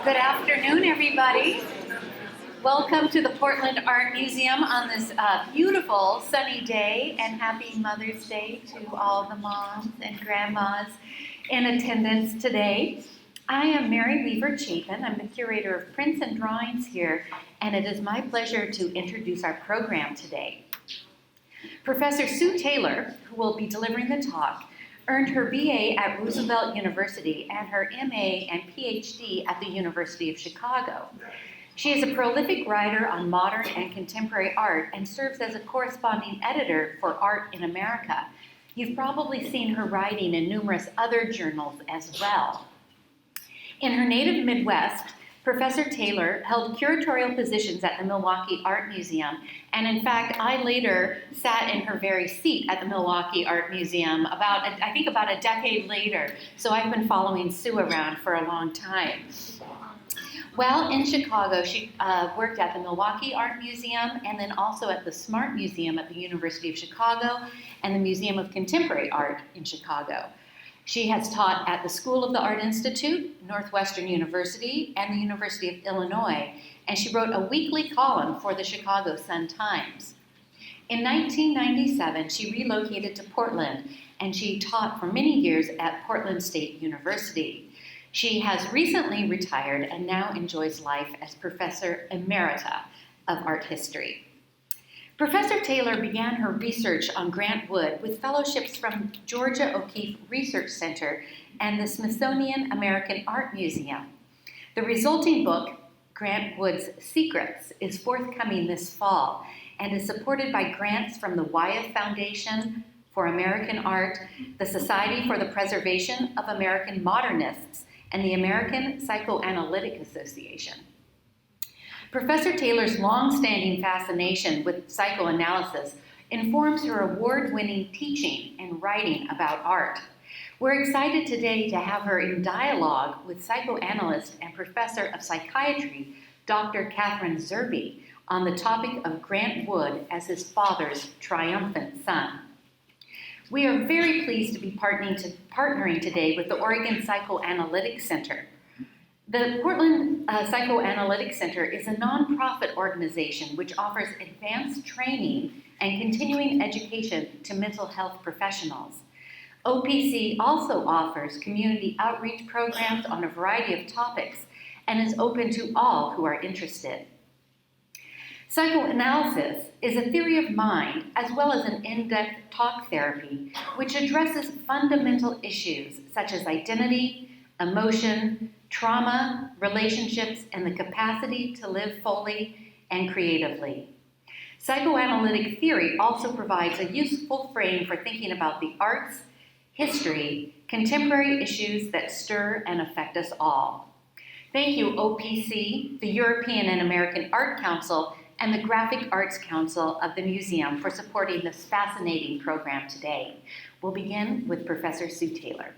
Good afternoon, everybody. Welcome to the Portland Art Museum on this beautiful sunny day, and happy Mother's Day to all the moms and grandmas in attendance today. I am Mary Weaver Chapin. I'm the curator of prints and drawings here, and it is my pleasure to introduce our program today. Professor Sue Taylor, who will be delivering the talk, earned her BA at Roosevelt University and her MA and Ph.D. at the University of Chicago. She is a prolific writer on modern and contemporary art and serves as a corresponding editor for Art in America. You've probably seen her writing in numerous other journals as well. In her native Midwest, Professor Taylor held curatorial positions at the Milwaukee Art Museum, and in fact, I later sat in her very seat at the Milwaukee Art Museum about a decade later, so I've been following Sue around for a long time. While in Chicago, she worked at the Milwaukee Art Museum and then also at the Smart Museum at the University of Chicago and the Museum of Contemporary Art in Chicago. She has taught at the School of the Art Institute, Northwestern University, and the University of Illinois, and she wrote a weekly column for the Chicago Sun-Times. In 1997, she relocated to Portland, and she taught for many years at Portland State University. She has recently retired and now enjoys life as Professor Emerita of Art History. Professor Taylor began her research on Grant Wood with fellowships from Georgia O'Keeffe Research Center and the Smithsonian American Art Museum. The resulting book, Grant Wood's Secrets, is forthcoming this fall and is supported by grants from the Wyeth Foundation for American Art, the Society for the Preservation of American Modernists, and the American Psychoanalytic Association. Professor Taylor's long-standing fascination with psychoanalysis informs her award-winning teaching and writing about art. We're excited today to have her in dialogue with psychoanalyst and professor of psychiatry, Dr. Kathryn Zerbe, on the topic of Grant Wood as his father's triumphant son. We are very pleased to be partnering today with the Oregon Psychoanalytic Center. The Portland Psychoanalytic Center is a nonprofit organization which offers advanced training and continuing education to mental health professionals. OPC also offers community outreach programs on a variety of topics and is open to all who are interested. Psychoanalysis is a theory of mind as well as an in-depth talk therapy which addresses fundamental issues such as identity, emotion, trauma, relationships, and the capacity to live fully and creatively. Psychoanalytic theory also provides a useful frame for thinking about the arts, history, contemporary issues that stir and affect us all. Thank you, OPC, the European and American Art Council, and the Graphic Arts Council of the Museum for supporting this fascinating program today. We'll begin with Professor Sue Taylor.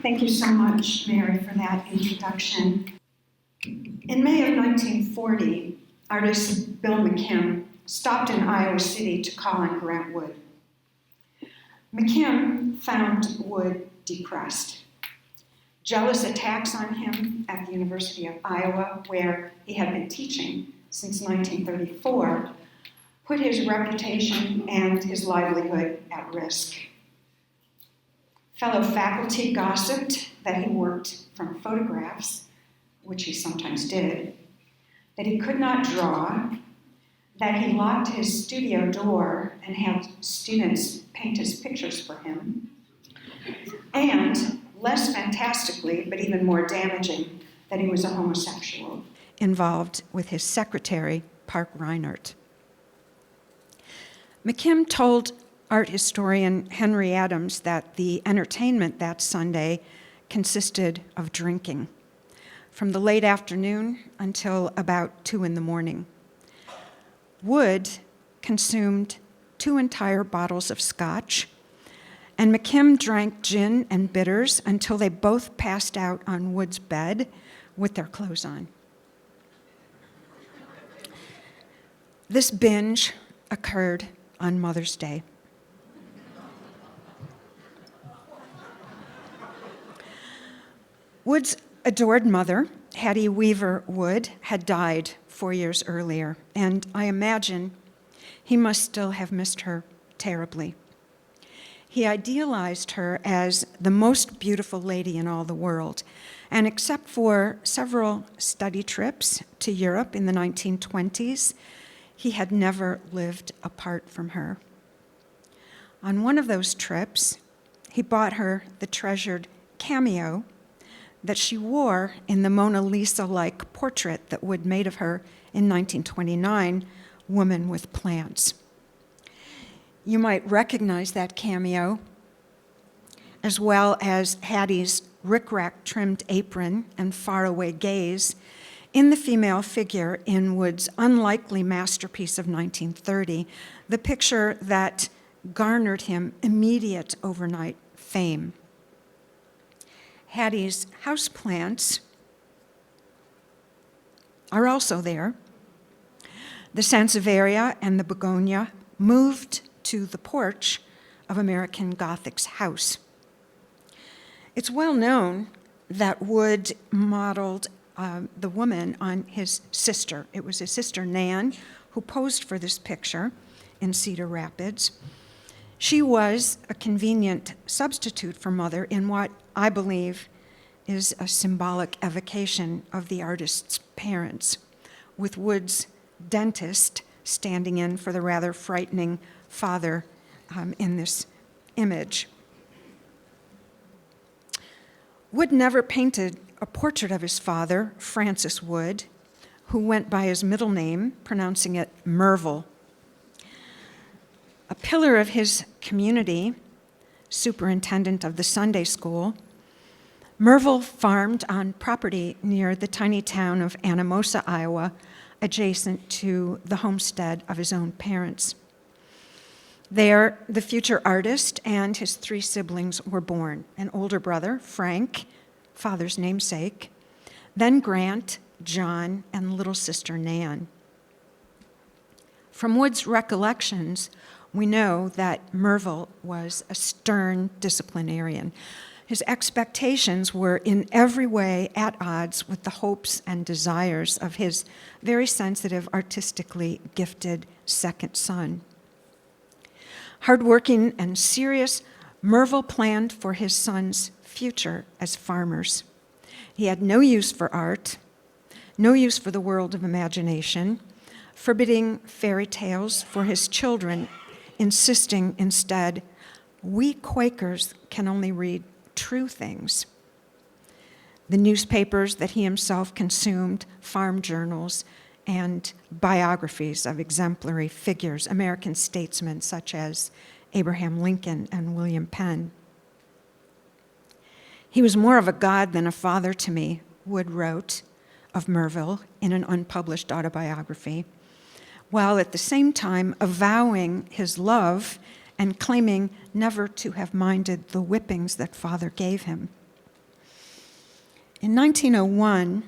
Thank you so much, Mary, for that introduction. In May of 1940, artist Bill McKim stopped in Iowa City to call on Grant Wood. McKim found Wood depressed. Jealous attacks on him at the University of Iowa, where he had been teaching since 1934, put his reputation and his livelihood at risk. Fellow faculty gossiped that he worked from photographs, which he sometimes did, that he could not draw, that he locked his studio door and had students paint his pictures for him, and, less fantastically, but even more damaging, that he was a homosexual. Involved with his secretary, Park Reinert. McKim told art historian Henry Adams that the entertainment that Sunday consisted of drinking from the late afternoon until about 2 a.m. Wood consumed 2 entire bottles of scotch, and McKim drank gin and bitters until they both passed out on Wood's bed with their clothes on. This binge occurred on Mother's Day, Wood's adored mother, Hattie Weaver Wood, had died 4 years earlier, and I imagine he must still have missed her terribly. He idealized her as the most beautiful lady in all the world, and except for several study trips to Europe in the 1920s, he had never lived apart from her. On one of those trips, he bought her the treasured cameo that she wore in the Mona Lisa-like portrait that Wood made of her in 1929, Woman with Plants. You might recognize that cameo, as well as Hattie's rickrack trimmed apron and faraway gaze, in the female figure in Wood's unlikely masterpiece of 1930, the picture that garnered him immediate overnight fame. Hattie's houseplants are also there. The Sansevieria and the begonia moved to the porch of American Gothic's house. It's well known that Wood modeled the woman on his sister. It was his sister Nan who posed for this picture in Cedar Rapids. She was a convenient substitute for mother in what I believe is a symbolic evocation of the artist's parents, with Wood's dentist standing in for the rather frightening father in this image. Wood never painted a portrait of his father, Francis Wood, who went by his middle name, pronouncing it Merville. A pillar of his community, superintendent of the Sunday school, Merville farmed on property near the tiny town of Anamosa, Iowa, adjacent to the homestead of his own parents. There, the future artist and his 3 siblings were born: an older brother, Frank, father's namesake, then Grant, John, and little sister Nan. From Wood's recollections, we know that Merville was a stern disciplinarian. His expectations were in every way at odds with the hopes and desires of his very sensitive, artistically gifted second son. Hardworking and serious, Merville planned for his son's future as farmers. He had no use for art, no use for the world of imagination, forbidding fairy tales for his children, insisting instead, "We Quakers can only read true things." The newspapers that he himself consumed, farm journals, and biographies of exemplary figures, American statesmen such as Abraham Lincoln and William Penn. "He was more of a god than a father to me," Wood wrote of Merville in an unpublished autobiography, while at the same time avowing his love and claiming never to have minded the whippings that father gave him. In 1901,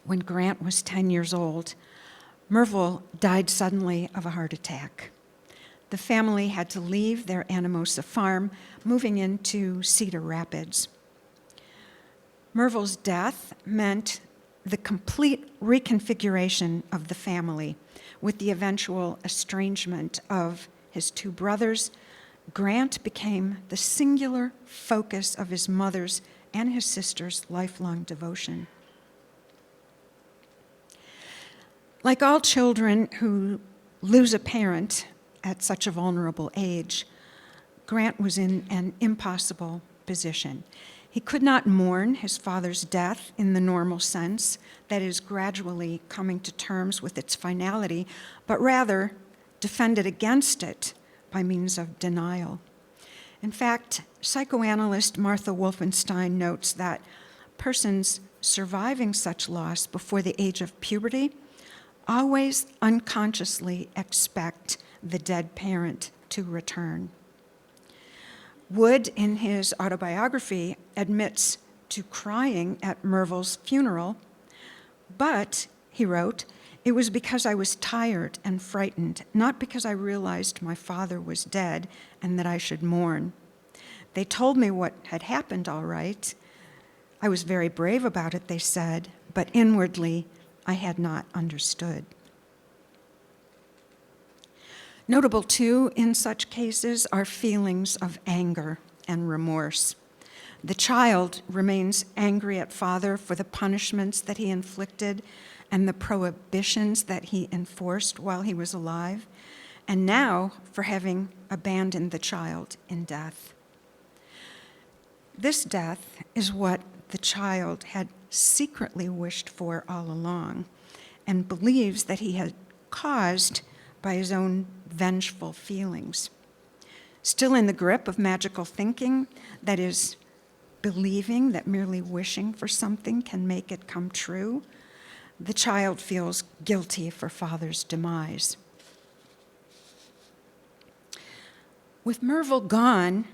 when Grant was 10 years old, Merville died suddenly of a heart attack. The family had to leave their Anamosa farm, moving into Cedar Rapids. Merville's death meant the complete reconfiguration of the family, with the eventual estrangement of his 2 brothers. Grant became the singular focus of his mother's and his sister's lifelong devotion. Like all children who lose a parent at such a vulnerable age, Grant was in an impossible position. He could not mourn his father's death in the normal sense, that is, gradually coming to terms with its finality, but rather defended against it by means of denial. In fact, psychoanalyst Martha Wolfenstein notes that persons surviving such loss before the age of puberty always unconsciously expect the dead parent to return. Wood, in his autobiography, admits to crying at Merville's funeral, but, he wrote, "It was because I was tired and frightened, not because I realized my father was dead and that I should mourn. They told me what had happened all right. I was very brave about it, they said, but inwardly I had not understood. Notable, too, in such cases are feelings of anger and remorse. The child remains angry at father for the punishments that he inflicted and the prohibitions that he enforced while he was alive, and now for having abandoned the child in death. This death is what the child had secretly wished for all along and believes that he had caused by his own vengeful feelings. Still in the grip of magical thinking, that is, believing that merely wishing for something can make it come true, the child feels guilty for father's demise. With Merville gone,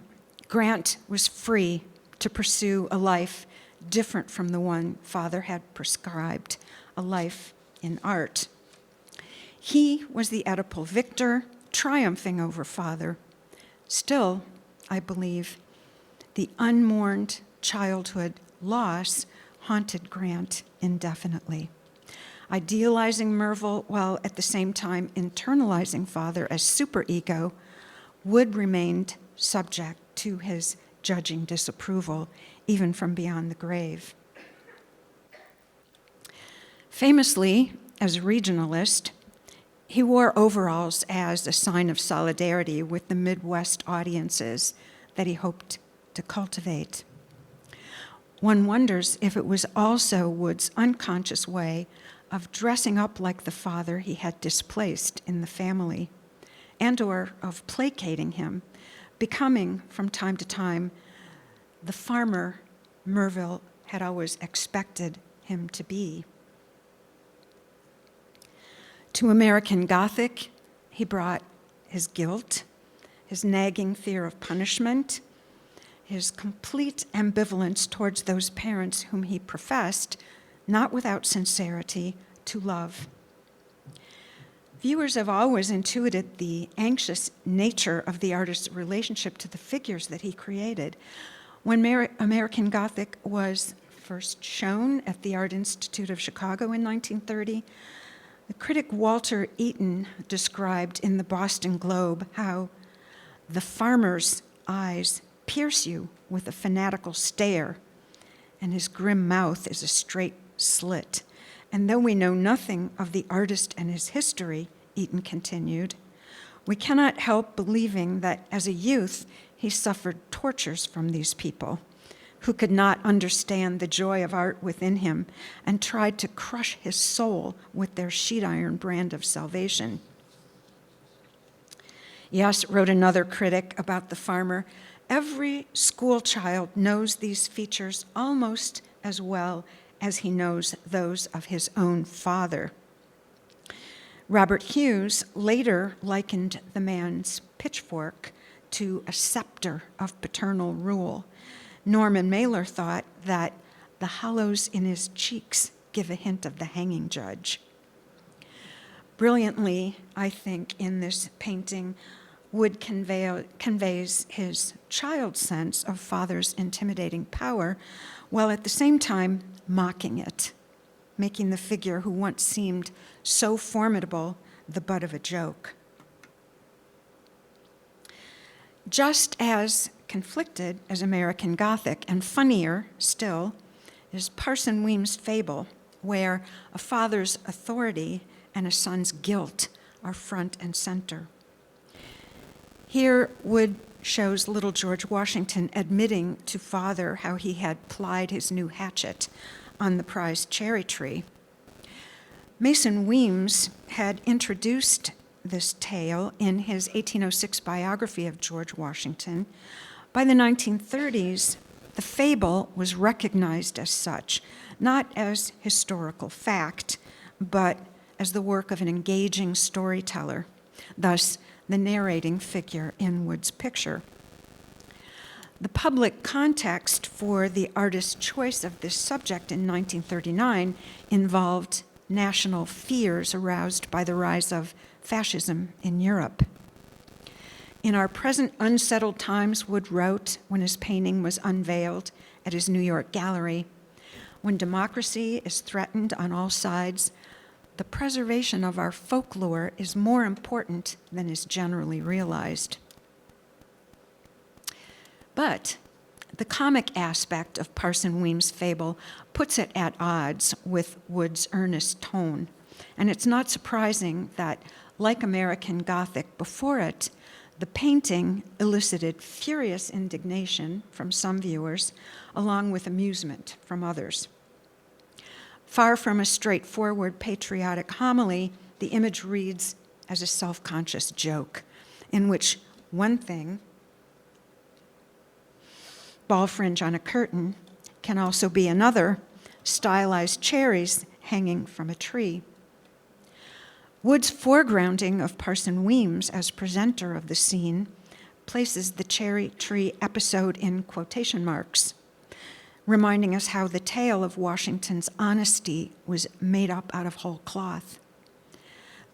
Grant was free to pursue a life different from the one father had prescribed, a life in art. He was the Oedipal victor, triumphing over father. Still, I believe, the unmourned childhood loss haunted Grant indefinitely, idealizing Merville while at the same time internalizing father as superego would remain subject to his judging disapproval, even from beyond the grave. Famously, as a regionalist, he wore overalls as a sign of solidarity with the Midwest audiences that he hoped to cultivate. One wonders if it was also Wood's unconscious way of dressing up like the father he had displaced in the family, and or of placating him, becoming, from time to time, the farmer Merville had always expected him to be. To American Gothic, he brought his guilt, his nagging fear of punishment, his complete ambivalence towards those parents whom he professed, not without sincerity, to love. Viewers have always intuited the anxious nature of the artist's relationship to the figures that he created. When American Gothic was first shown at the Art Institute of Chicago in 1930, the critic Walter Eaton described in the Boston Globe how the farmer's eyes pierce you with a fanatical stare, and his grim mouth is a straight slit. And though we know nothing of the artist and his history, Eaton continued, we cannot help believing that as a youth he suffered tortures from these people who could not understand the joy of art within him and tried to crush his soul with their sheet iron brand of salvation. Yes, wrote another critic about the farmer, every school child knows these features almost as well as he knows those of his own father. Robert Hughes later likened the man's pitchfork to a scepter of paternal rule. Norman Mailer thought that the hollows in his cheeks give a hint of the hanging judge. Brilliantly, I think, in this painting, Wood conveys his child sense of father's intimidating power, while at the same time mocking it, making the figure who once seemed so formidable the butt of a joke. Just as conflicted as American Gothic, and funnier still, is Parson Weems' fable, where a father's authority and a son's guilt are front and center. Here, Wood shows little George Washington admitting to father how he had plied his new hatchet on the prized cherry tree. Mason Weems had introduced this tale in his 1806 biography of George Washington. By the 1930s, the fable was recognized as such, not as historical fact, but as the work of an engaging storyteller, thus the narrating figure in Wood's picture. The public context for the artist's choice of this subject in 1939 involved national fears aroused by the rise of fascism in Europe. In our present unsettled times, Wood wrote when his painting was unveiled at his New York gallery, when democracy is threatened on all sides, the preservation of our folklore is more important than is generally realized. But the comic aspect of Parson Weems' fable puts it at odds with Wood's earnest tone, and it's not surprising that, like American Gothic before it, the painting elicited furious indignation from some viewers, along with amusement from others. Far from a straightforward patriotic homily, the image reads as a self-conscious joke, in which one thing, ball fringe on a curtain, can also be another, stylized cherries hanging from a tree. Wood's foregrounding of Parson Weems as presenter of the scene places the cherry tree episode in quotation marks, reminding us how the tale of Washington's honesty was made up out of whole cloth.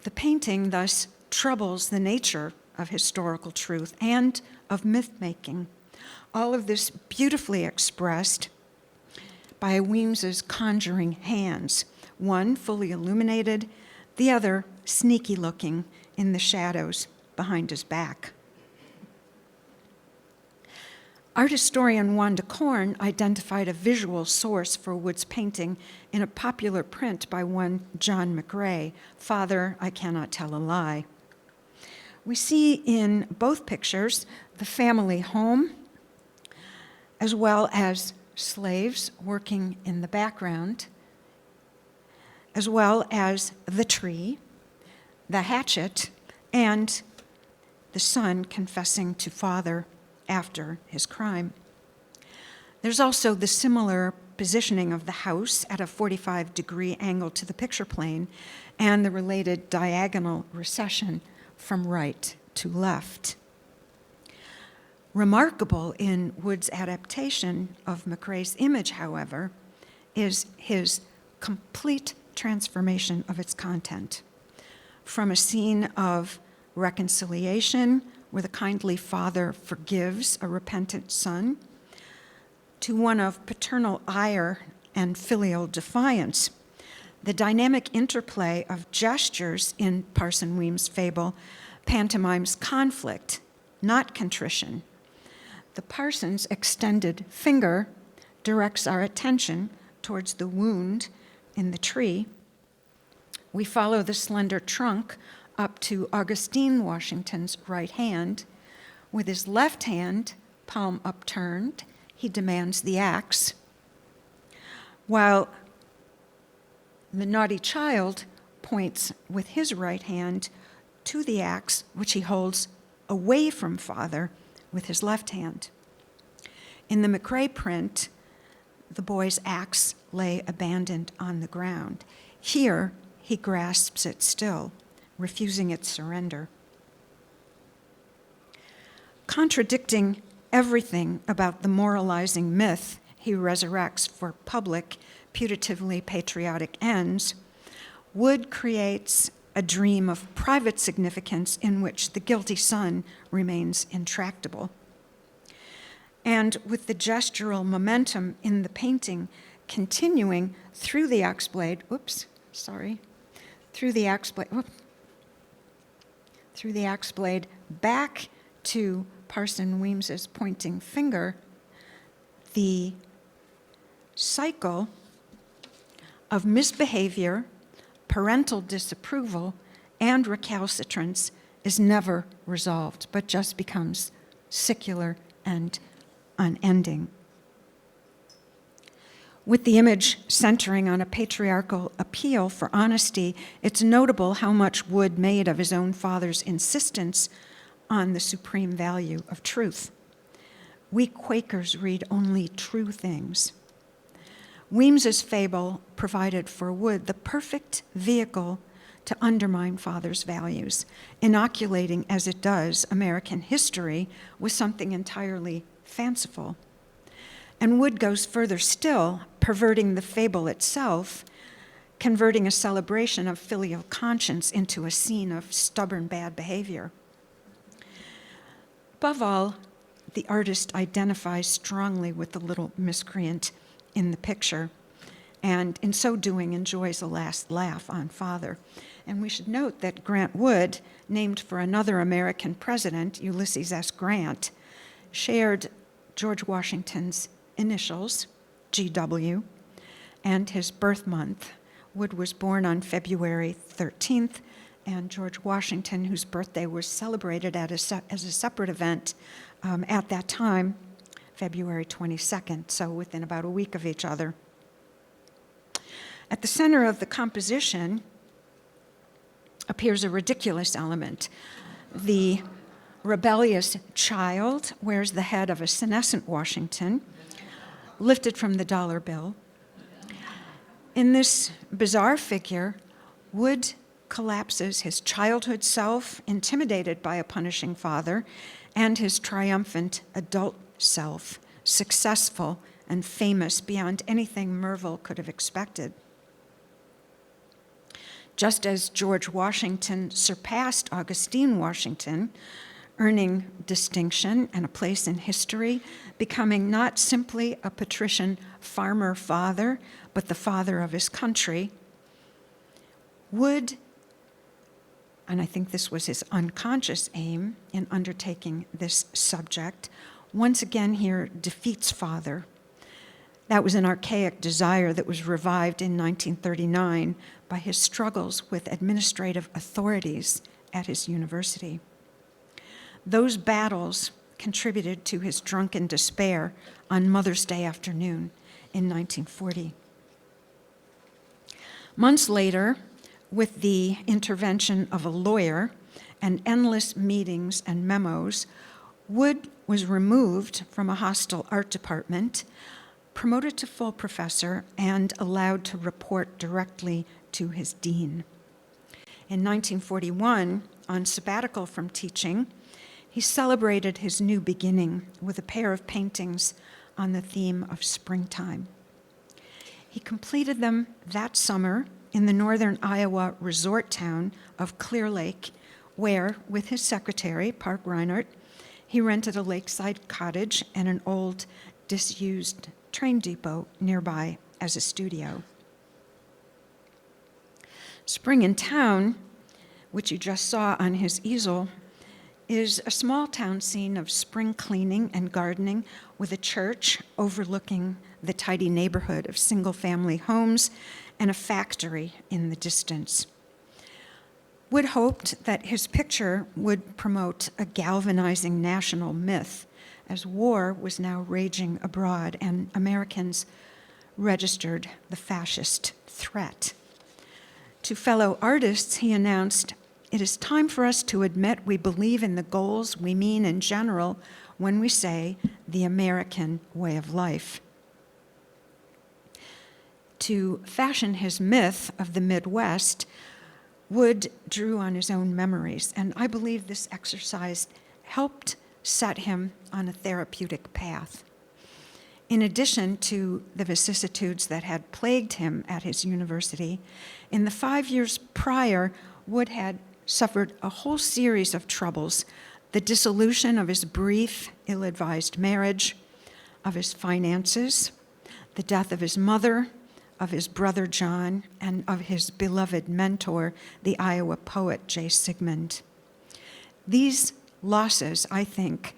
The painting thus troubles the nature of historical truth and of myth-making, all of this beautifully expressed by Weems's conjuring hands, one fully illuminated, the other sneaky-looking in the shadows behind his back. Art historian Wanda Korn identified a visual source for Wood's painting in a popular print by one John McRae, Father, I Cannot Tell a Lie. We see in both pictures the family home, as well as slaves working in the background, as well as the tree, the hatchet, and the son confessing to father after his crime. There's also the similar positioning of the house at a 45-degree angle to the picture plane and the related diagonal recession from right to left. Remarkable in Wood's adaptation of McRae's image, however, is his complete transformation of its content. From a scene of reconciliation, where the kindly father forgives a repentant son, to one of paternal ire and filial defiance. The dynamic interplay of gestures in Parson Weems' fable pantomimes conflict, not contrition. The parson's extended finger directs our attention towards the wound in the tree. We follow the slender trunk up to Augustine Washington's right hand. With his left hand, palm upturned, he demands the axe, while the naughty child points with his right hand to the axe, which he holds away from father with his left hand. In the McRae print, the boy's axe lay abandoned on the ground. Here, he grasps it still, refusing its surrender. Contradicting everything about the moralizing myth he resurrects for public, putatively patriotic ends, Wood creates a dream of private significance in which the guilty son remains intractable. And with the gestural momentum in the painting continuing through the axe blade, through the axe blade back to Parson Weems's pointing finger, the cycle of misbehavior, parental disapproval, and recalcitrance is never resolved, but just becomes secular and unending. With the image centering on a patriarchal appeal for honesty, it's notable how much Wood made of his own father's insistence on the supreme value of truth. We Quakers read only true things. Weems's fable provided for Wood the perfect vehicle to undermine father's values, inoculating as it does American history with something entirely fanciful. And Wood goes further still, perverting the fable itself, converting a celebration of filial conscience into a scene of stubborn bad behavior. Above all, the artist identifies strongly with the little miscreant in the picture, and in so doing enjoys a last laugh on father. And we should note that Grant Wood, named for another American president, Ulysses S. Grant, shared George Washington's initials, GW, and his birth month. Wood was born on February 13th, and George Washington, whose birthday was celebrated as a separate event at that time, February 22nd, so within about a week of each other. At the center of the composition appears a ridiculous element. The rebellious child wears the head of a senescent Washington, lifted from the dollar bill. In this bizarre figure, Wood collapses his childhood self, intimidated by a punishing father, and his triumphant adult self, successful and famous beyond anything Merville could have expected. Just as George Washington surpassed Augustine Washington, earning distinction and a place in history, becoming not simply a patrician farmer father, but the father of his country, Wood, and I think this was his unconscious aim in undertaking this subject, once again here defeats father. That was an archaic desire that was revived in 1939 by his struggles with administrative authorities at his university. Those battles contributed to his drunken despair on Mother's Day afternoon in 1940. Months later, with the intervention of a lawyer and endless meetings and memos, Wood was removed from a hostile art department, promoted to full professor, and allowed to report directly to his dean. In 1941, on sabbatical from teaching, he celebrated his new beginning with a pair of paintings on the theme of springtime. He completed them that summer in the northern Iowa resort town of Clear Lake, where, with his secretary, Park Reinhardt, he rented a lakeside cottage and an old, disused train depot nearby as a studio. Spring in Town, which you just saw on his easel, is a small town scene of spring cleaning and gardening with a church overlooking the tidy neighborhood of single-family homes and a factory in the distance. Wood hoped that his picture would promote a galvanizing national myth, as war was now raging abroad and Americans registered the fascist threat. To fellow artists, he announced, "It is time for us to admit we believe in the goals we mean in general when we say the American way of life." To fashion his myth of the Midwest, Wood drew on his own memories, and I believe this exercise helped set him on a therapeutic path. In addition to the vicissitudes that had plagued him at his university, in the 5 years prior, Wood had suffered a whole series of troubles: the dissolution of his brief, ill-advised marriage, of his finances, the death of his mother, of his brother John, and of his beloved mentor, the Iowa poet J. Sigmund. These losses, I think,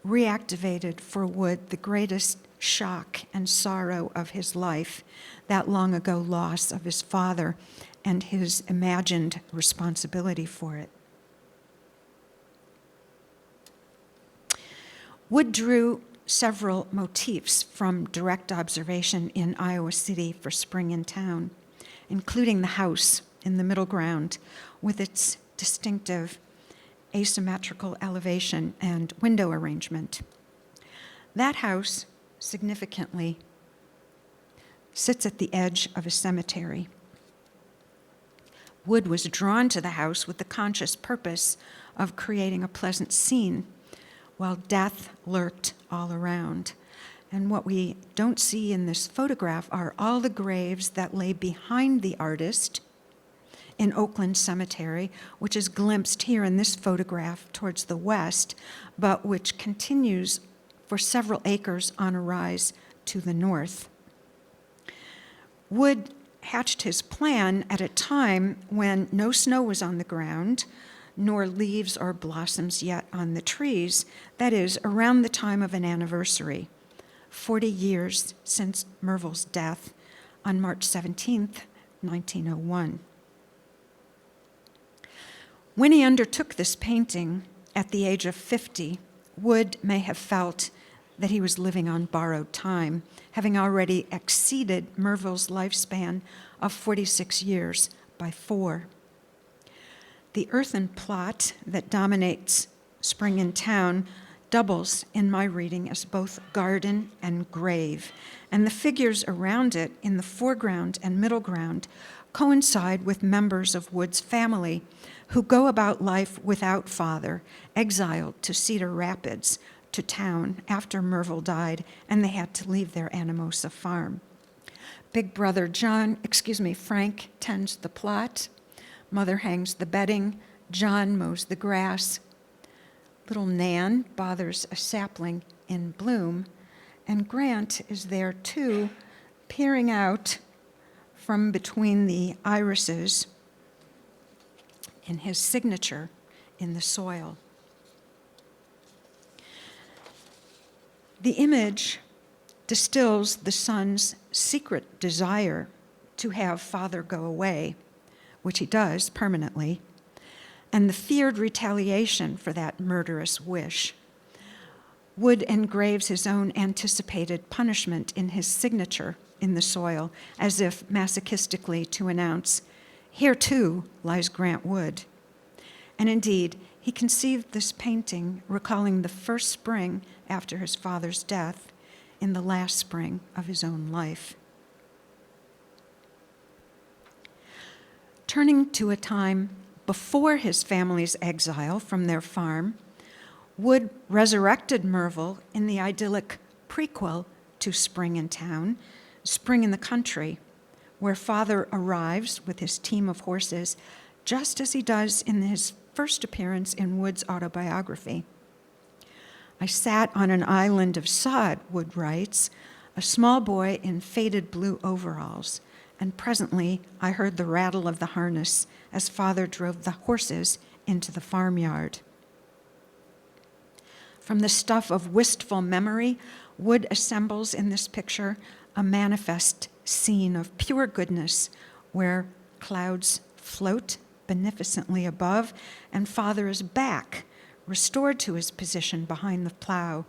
reactivated for Wood the greatest shock and sorrow of his life, that long ago loss of his father and his imagined responsibility for it. Wood drew several motifs from direct observation in Iowa City for Spring in Town, including the house in the middle ground with its distinctive asymmetrical elevation and window arrangement. That house, significantly, sits at the edge of a cemetery. Wood was drawn to the house with the conscious purpose of creating a pleasant scene, while death lurked all around. And what we don't see in this photograph are all the graves that lay behind the artist in Oakland Cemetery, which is glimpsed here in this photograph towards the west, but which continues for several acres on a rise to the north. Wood hatched his plan at a time when no snow was on the ground, nor leaves or blossoms yet on the trees, that is, around the time of an anniversary, 40 years since Merville's death on March 17th, 1901. When he undertook this painting at the age of 50, Wood may have felt that he was living on borrowed time, having already exceeded Merville's lifespan of 46 years by 4. The earthen plot that dominates Spring in Town doubles in my reading as both garden and grave, and the figures around it in the foreground and middle ground coincide with members of Wood's family who go about life without father, exiled to Cedar Rapids, to town after Merville died, and they had to leave their Anamosa farm. Big brother Frank tends the plot. Mother hangs the bedding. John mows the grass. Little Nan bothers a sapling in bloom. And Grant is there too, peering out from between the irises in his signature in the soil. The image distills the son's secret desire to have father go away, which he does permanently, and the feared retaliation for that murderous wish. Wood engraves his own anticipated punishment in his signature in the soil, as if masochistically to announce, "Here too lies Grant Wood." And indeed, he conceived this painting recalling the first spring after his father's death in the last spring of his own life. Turning to a time before his family's exile from their farm, Wood resurrected Merville in the idyllic prequel to Spring in Town, Spring in the Country, where father arrives with his team of horses, just as he does in his first appearance in Wood's autobiography. "I sat on an island of sod," Wood writes, "a small boy in faded blue overalls, and presently I heard the rattle of the harness as father drove the horses into the farmyard." From the stuff of wistful memory, Wood assembles in this picture a manifest scene of pure goodness where clouds float beneficently above and father is back, restored to his position behind the plow.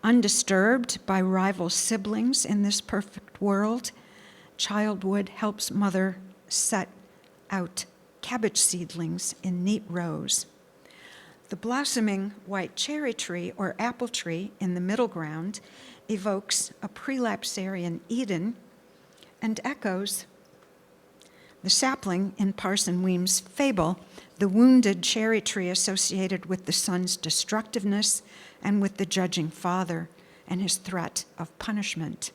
Undisturbed by rival siblings in this perfect world, child Wood helps mother set out cabbage seedlings in neat rows. The blossoming white cherry tree or apple tree in the middle ground evokes a prelapsarian Eden and echoes the sapling in Parson Weems' fable, the wounded cherry tree associated with the son's destructiveness and with the judging father and his threat of punishment.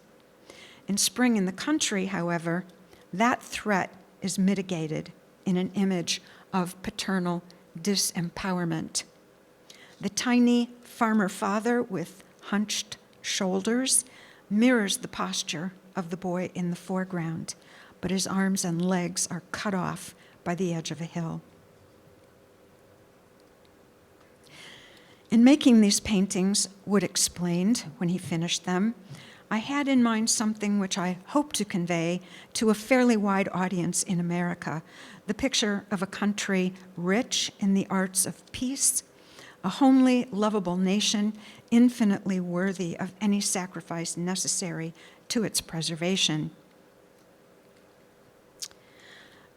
In Spring in the Country, however, that threat is mitigated in an image of paternal disempowerment. The tiny farmer father with hunched shoulders mirrors the posture of the boy in the foreground, but his arms and legs are cut off by the edge of a hill. In making these paintings, Wood explained when he finished them, I had in mind something which I hope to convey to a fairly wide audience in America, the picture of a country rich in the arts of peace, a homely, lovable nation, infinitely worthy of any sacrifice necessary to its preservation.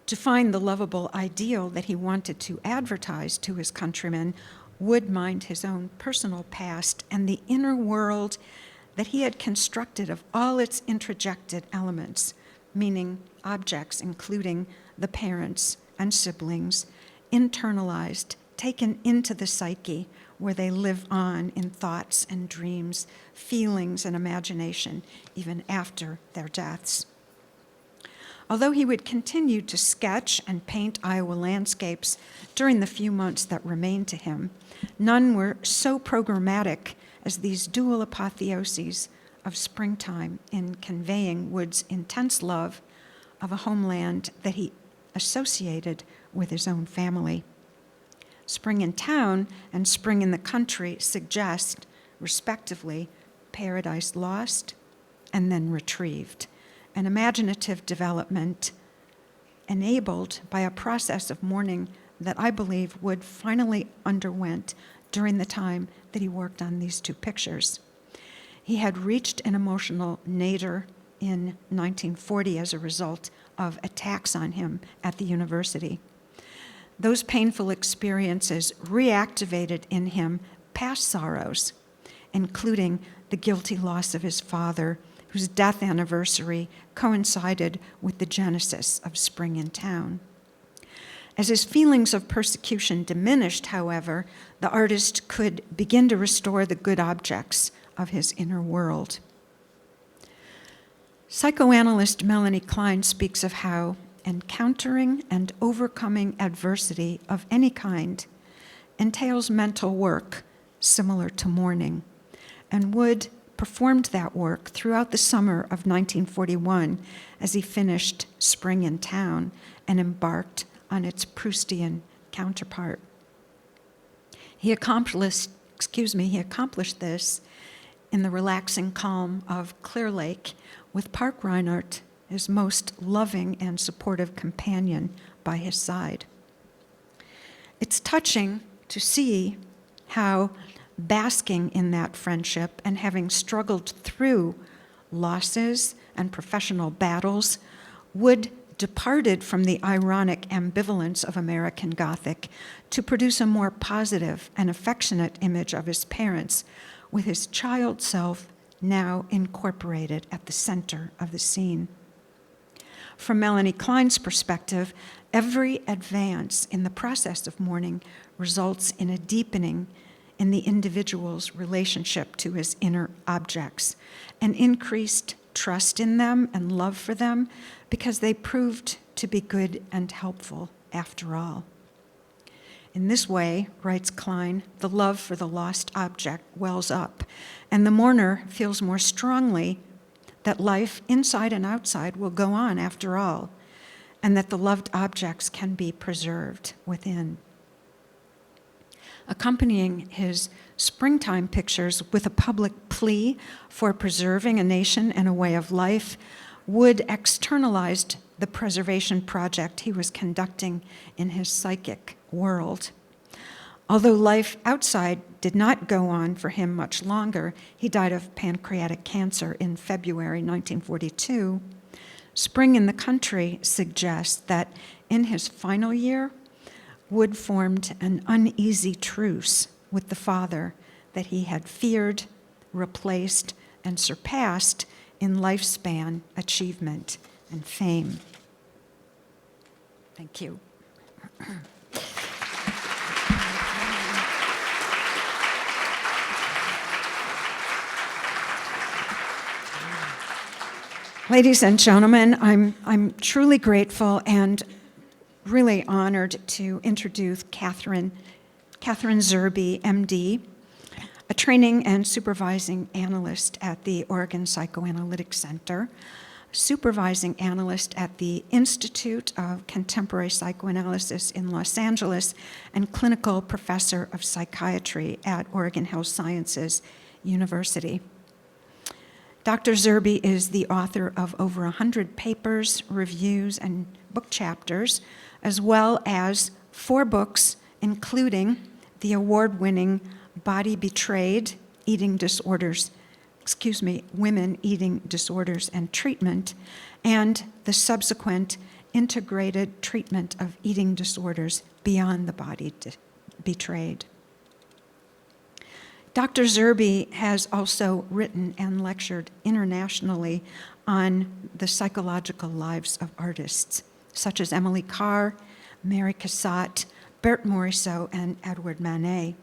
To find the lovable ideal that he wanted to advertise to his countrymen, Wood mined his own personal past and the inner world that he had constructed of all its introjected elements, meaning objects including the parents and siblings, internalized, taken into the psyche, where they live on in thoughts and dreams, feelings and imagination, even after their deaths. Although he would continue to sketch and paint Iowa landscapes during the few months that remained to him, none were so programmatic as these dual apotheoses of springtime in conveying Wood's intense love of a homeland that he associated with his own family. Spring in town and spring in the country suggest, respectively, paradise lost and then retrieved, an imaginative development enabled by a process of mourning that I believe Wood finally underwent during the time that he worked on these two pictures. He had reached an emotional nadir in 1940 as a result of attacks on him at the university. Those painful experiences reactivated in him past sorrows, including the guilty loss of his father, whose death anniversary coincided with the genesis of Spring in Town. As his feelings of persecution diminished, however, the artist could begin to restore the good objects of his inner world. Psychoanalyst Melanie Klein speaks of how encountering and overcoming adversity of any kind entails mental work similar to mourning, and Wood performed that work throughout the summer of 1941 as he finished Spring in Town and embarked on its Proustian counterpart. He accomplished this in the relaxing calm of Clear Lake with Park Reinhardt, his most loving and supportive companion, by his side. It's touching to see how, basking in that friendship and having struggled through losses and professional battles, Wood departed from the ironic ambivalence of American Gothic to produce a more positive and affectionate image of his parents, with his child self now incorporated at the center of the scene. From Melanie Klein's perspective, every advance in the process of mourning results in a deepening in the individual's relationship to his inner objects, an increased trust in them and love for them because they proved to be good and helpful after all. In this way, writes Klein, the love for the lost object wells up, and the mourner feels more strongly that life inside and outside will go on after all, and that the loved objects can be preserved within. Accompanying his springtime pictures with a public plea for preserving a nation and a way of life, Wood externalized the preservation project he was conducting in his psychic world. Although life outside did not go on for him much longer, he died of pancreatic cancer in February 1942. Spring in the Country suggests that in his final year, Wood formed an uneasy truce with the father that he had feared, replaced, and surpassed in lifespan, achievement, and fame. Thank you. Ladies and gentlemen, I'm truly grateful and really honored to introduce Kathryn Zerbe, MD, a training and supervising analyst at the Oregon Psychoanalytic Center, supervising analyst at the Institute of Contemporary Psychoanalysis in Los Angeles, and clinical professor of psychiatry at Oregon Health Sciences University. Dr. Zerbe is the author of over 100 papers, reviews, and book chapters, as well as 4 books, including the award-winning Body Betrayed, Women Eating Disorders and Treatment, and the subsequent Integrated Treatment of Eating Disorders Beyond the Body Betrayed. Dr. Zerbe has also written and lectured internationally on the psychological lives of artists, such as Emily Carr, Mary Cassatt, Bert Morisot, and Edward Manet.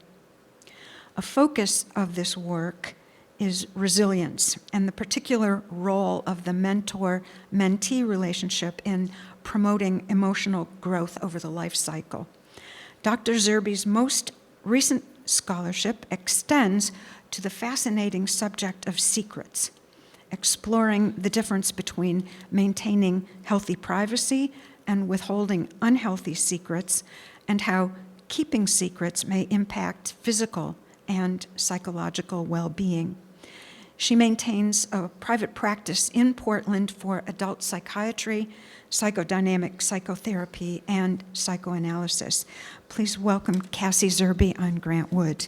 A focus of this work is resilience and the particular role of the mentor-mentee relationship in promoting emotional growth over the life cycle. Dr. Zerbe's most recent scholarship extends to the fascinating subject of secrets, exploring the difference between maintaining healthy privacy and withholding unhealthy secrets, and how keeping secrets may impact physical and psychological well-being. She maintains a private practice in Portland for adult psychiatry, psychodynamic psychotherapy, and psychoanalysis. Please welcome Kathryn Zerbe on Grant Wood.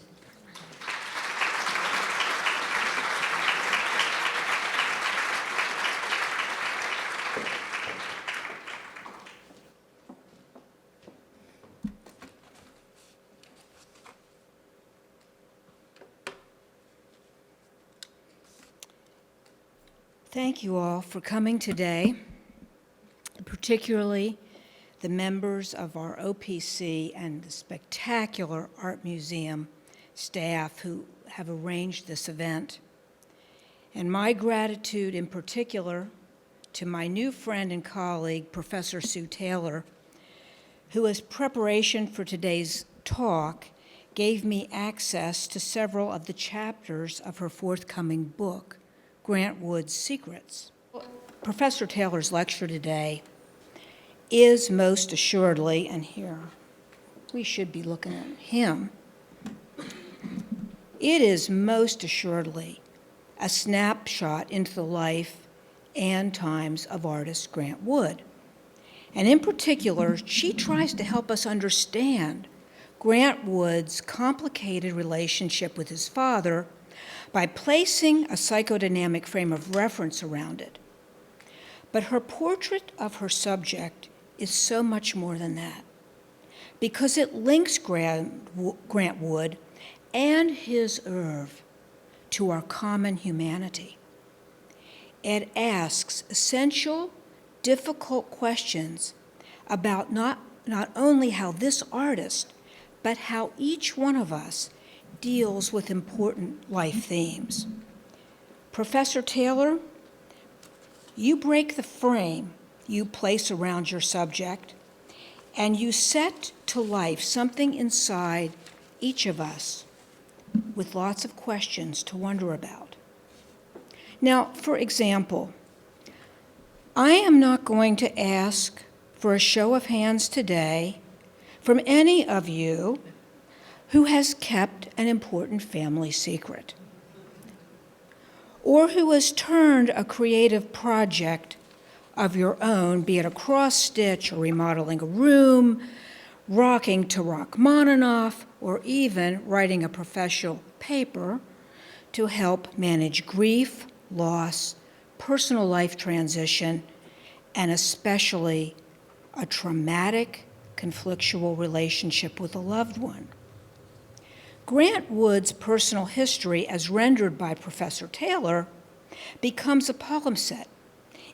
Thank you all for coming today, particularly the members of our OPC and the spectacular Art Museum staff who have arranged this event. And my gratitude in particular to my new friend and colleague, Professor Sue Taylor, who as preparation for today's talk gave me access to several of the chapters of her forthcoming book, Grant Wood's Secrets. Professor Taylor's lecture today is most assuredly, and here we should be looking at him, it is most assuredly a snapshot into the life and times of artist Grant Wood. And in particular, she tries to help us understand Grant Wood's complicated relationship with his father by placing a psychodynamic frame of reference around it. But her portrait of her subject is so much more than that, because it links Grant Wood and his oeuvre to our common humanity. It asks essential, difficult questions about not only how this artist, but how each one of us deals with important life themes. Professor Taylor, you break the frame you place around your subject, and you set to life something inside each of us with lots of questions to wonder about. Now, for example, I am not going to ask for a show of hands today from any of you who has kept an important family secret, or who has turned a creative project of your own, be it a cross-stitch or remodeling a room, rocking to Rachmaninoff, or even writing a professional paper to help manage grief, loss, personal life transition, and especially a traumatic, conflictual relationship with a loved one. Grant Wood's personal history, as rendered by Professor Taylor, becomes a palimpsest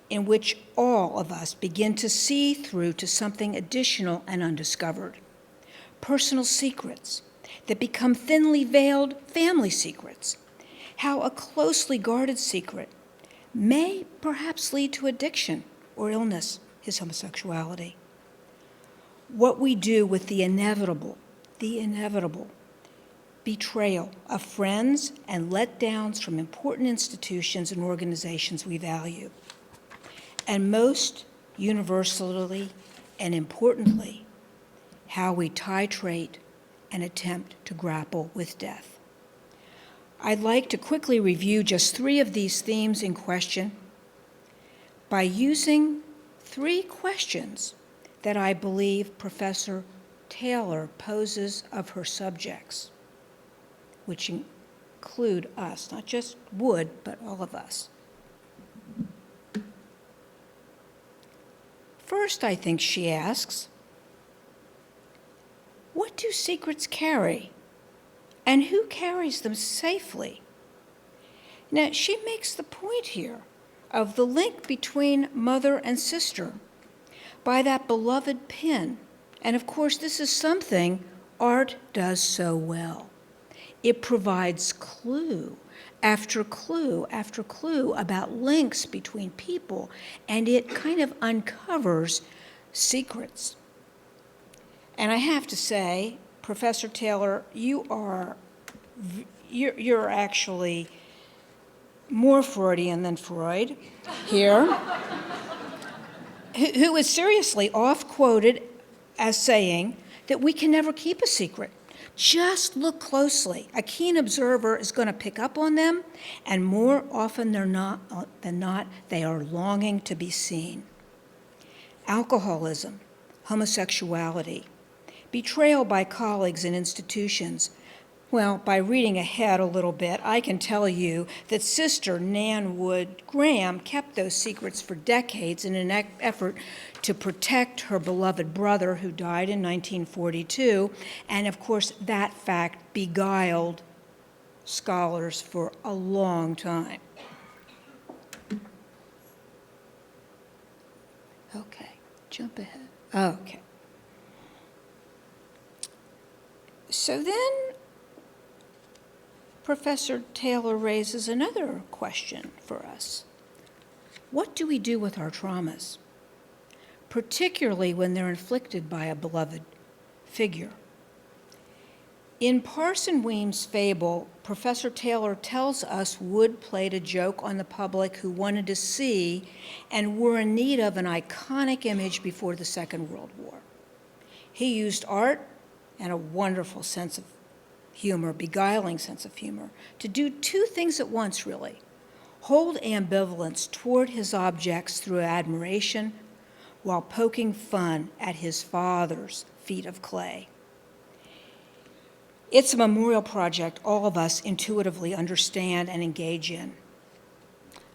in which all of us begin to see through to something additional and undiscovered. Personal secrets that become thinly veiled family secrets. How a closely guarded secret may perhaps lead to addiction or illness, his homosexuality. What we do with the inevitable betrayal of friends and letdowns from important institutions and organizations we value. And most universally and importantly, how we titrate and attempt to grapple with death. I'd like to quickly review just 3 of these themes in question by using 3 questions that I believe Professor Taylor poses of her subjects, which include us, not just Wood, but all of us. First, I think she asks, what do secrets carry, and who carries them safely? Now, she makes the point here of the link between mother and sister by that beloved pin. And of course, this is something art does so well. It provides clue after clue after clue about links between people, and it kind of uncovers secrets. And I have to say, Professor Taylor, you're actually more Freudian than Freud here, who is seriously oft-quoted as saying that we can never keep a secret. Just look closely. A keen observer is going to pick up on them, and more often than not, they are longing to be seen. Alcoholism, homosexuality, betrayal by colleagues and institutions. Well, by reading ahead a little bit, I can tell you that Sister Nan Wood Graham kept those secrets for decades in an effort to protect her beloved brother who died in 1942, and of course that fact beguiled scholars for a long time. Okay, jump ahead. Okay. So then Professor Taylor raises another question for us. What do we do with our traumas, particularly when they're inflicted by a beloved figure? In Parson Weems' fable, Professor Taylor tells us Wood played a joke on the public who wanted to see and were in need of an iconic image before the Second World War. He used art and a wonderful sense of humor, beguiling sense of humor, to do two things at once, really. Hold ambivalence toward his objects through admiration while poking fun at his father's feet of clay. It's a memorial project all of us intuitively understand and engage in.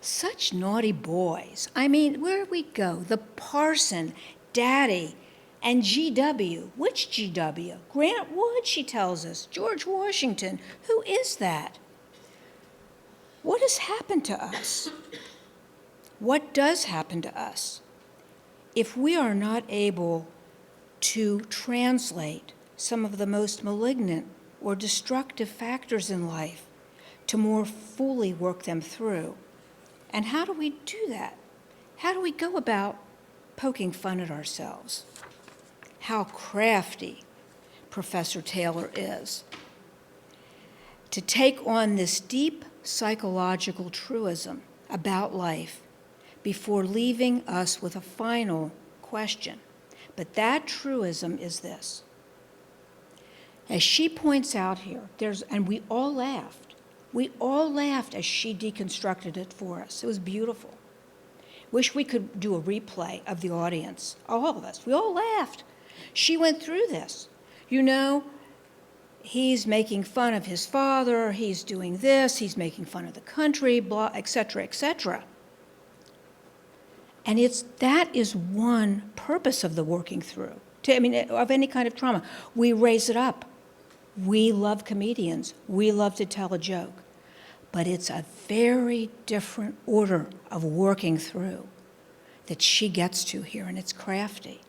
Such naughty boys. I mean, where we go, the parson, Daddy, and GW. Which GW? Grant Wood, she tells us. George Washington. Who is that? What has happened to us? What does happen to us if we are not able to translate some of the most malignant or destructive factors in life to more fully work them through? And how do we do that? How do we go about poking fun at ourselves? How crafty Professor Taylor is to take on this deep psychological truism about life before leaving us with a final question. But that truism is this. As she points out here, and we all laughed. We all laughed as she deconstructed it for us. It was beautiful. Wish we could do a replay of the audience, all of us. We all laughed. She went through this. You know, he's making fun of his father, he's doing this, he's making fun of the country, blah, et cetera, et cetera. And that is one purpose of the working through, of any kind of trauma. We raise it up. We love comedians. We love to tell a joke. But it's a very different order of working through that she gets to here, and it's crafty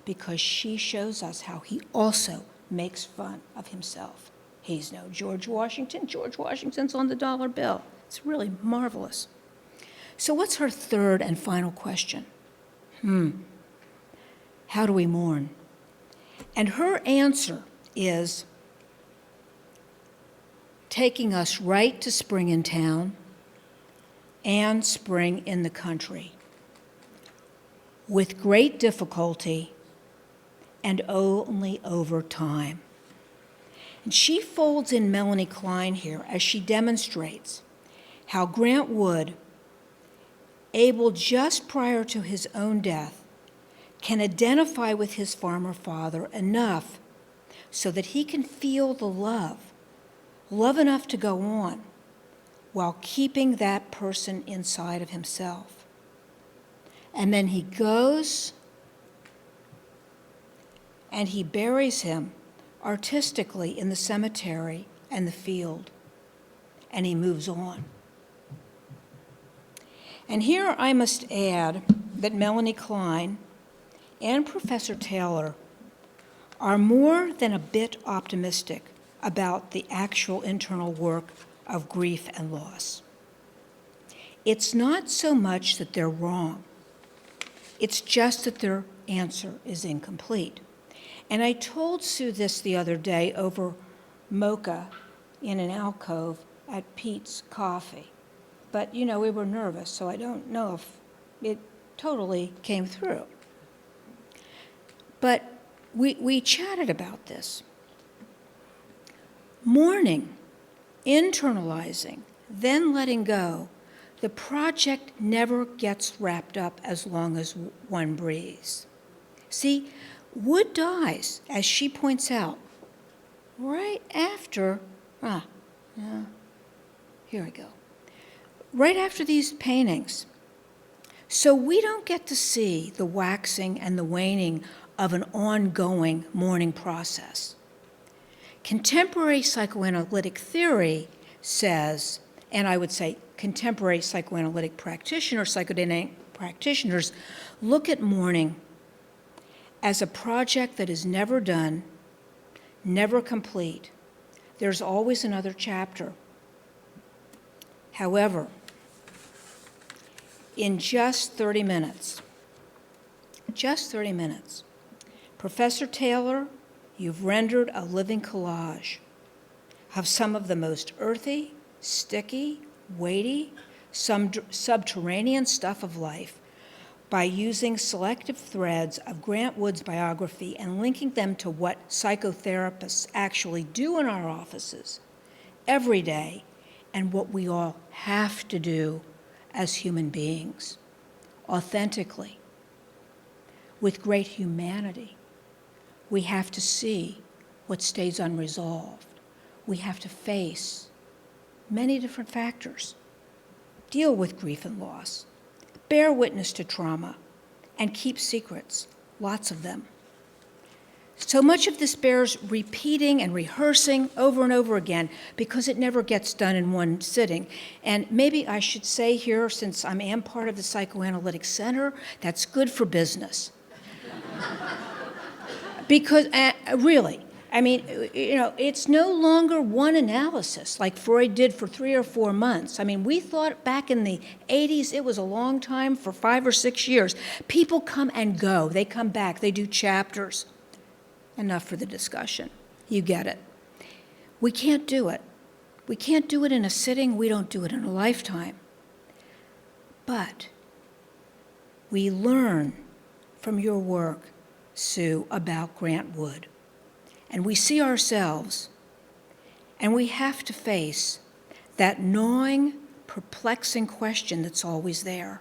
because she shows us how he also makes fun of himself. He's no George Washington. George Washington's on the dollar bill. It's really marvelous. So what's her third and final question? How do we mourn? And her answer is taking us right to spring in town and spring in the country, with great difficulty and only over time. And she folds in Melanie Klein here as she demonstrates how Grant Wood, able just prior to his own death, can identify with his farmer father enough so that he can feel the love enough to go on while keeping that person inside of himself. And then he goes and he buries him artistically in the cemetery and the field, and he moves on. And here I must add that Melanie Klein and Professor Taylor are more than a bit optimistic about the actual internal work of grief and loss. It's not so much that they're wrong. It's just that their answer is incomplete. And I told Sue this the other day over mocha in an alcove at Pete's Coffee. But, we were nervous, so I don't know if it totally came through. But we chatted about this. Mourning, internalizing, then letting go, the project never gets wrapped up as long as one breathes. See, wood dies, as she points out, right after, here we go, right after these paintings. So we don't get to see the waxing and the waning of an ongoing mourning process. Contemporary psychoanalytic theory says, and I would say contemporary psychoanalytic practitioners, psychodynamic practitioners, look at mourning as a project that is never done, never complete. There's always another chapter. However, in just 30 minutes, Professor Taylor, you've rendered a living collage of some of the most earthy, sticky, weighty, subterranean stuff of life by using selective threads of Grant Wood's biography and linking them to what psychotherapists actually do in our offices every day and what we all have to do as human beings, authentically, with great humanity. We have to see what stays unresolved. We have to face many different factors, deal with grief and loss, bear witness to trauma, and keep secrets, lots of them. So much of this bears repeating and rehearsing over and over again because it never gets done in one sitting. And maybe I should say here, since I am part of the Psychoanalytic Center, that's good for business. Because, really, I mean, it's no longer one analysis like Freud did for 3 or 4 months. I mean, we thought back in the 80s it was a long time for 5 or 6 years. People come and go. They come back. They do chapters. Enough for the discussion. You get it. We can't do it. We can't do it in a sitting. We don't do it in a lifetime. But we learn from your work, Sue, about Grant Wood. And we see ourselves, and we have to face that gnawing, perplexing question that's always there.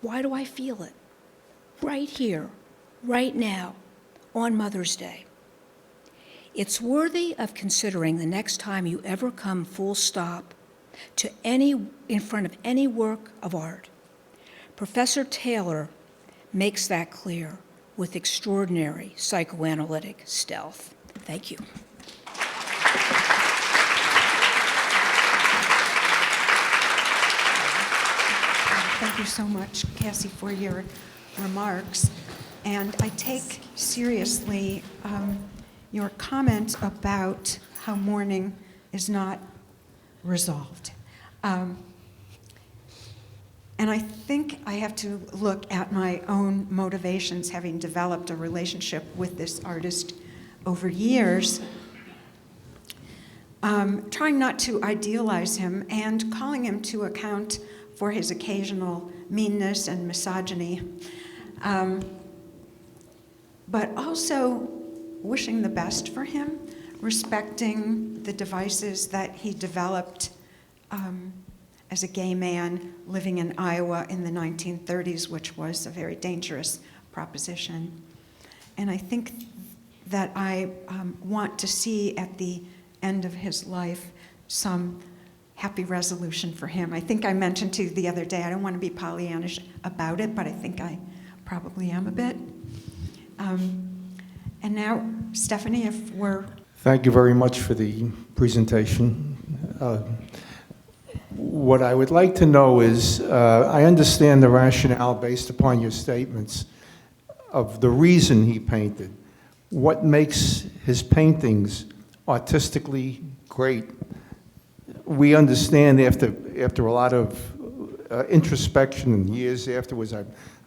Why do I feel it? Right here, right now, on Mother's Day. It's worthy of considering the next time you ever come full stop in front of any work of art. Professor Taylor makes that clear with extraordinary psychoanalytic stealth. Thank you. Thank you so much, Cassie, for your remarks. And I take seriously your comment about how mourning is not resolved. And I think I have to look at my own motivations, having developed a relationship with this artist over years, trying not to idealize him and calling him to account for his occasional meanness and misogyny, but also wishing the best for him, respecting the devices that he developed as a gay man living in Iowa in the 1930s, which was a very dangerous proposition. And I think that I want to see at the end of his life some happy resolution for him. I think I mentioned to you the other day, I don't want to be Pollyannish about it, but I think I probably am a bit. And now, Stephanie, if we're... Thank you very much for the presentation. What I would like to know is, I understand the rationale based upon your statements of the reason he painted. What makes his paintings artistically great? We understand after a lot of introspection and years afterwards, I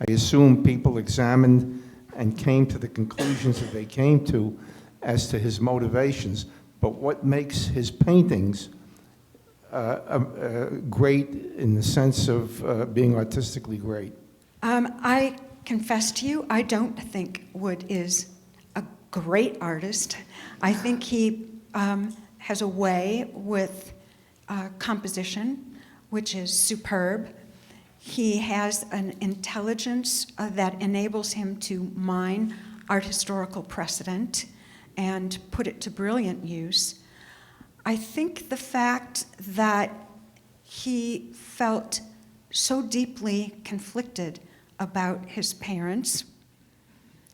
assume people examined and came to the conclusions that they came to as to his motivations. But what makes his paintings great in the sense of being artistically great? I confess to you, I don't think Wood is a great artist. I think he has a way with composition which is superb. He has an intelligence that enables him to mine art historical precedent and put it to brilliant use. I think the fact that he felt so deeply conflicted about his parents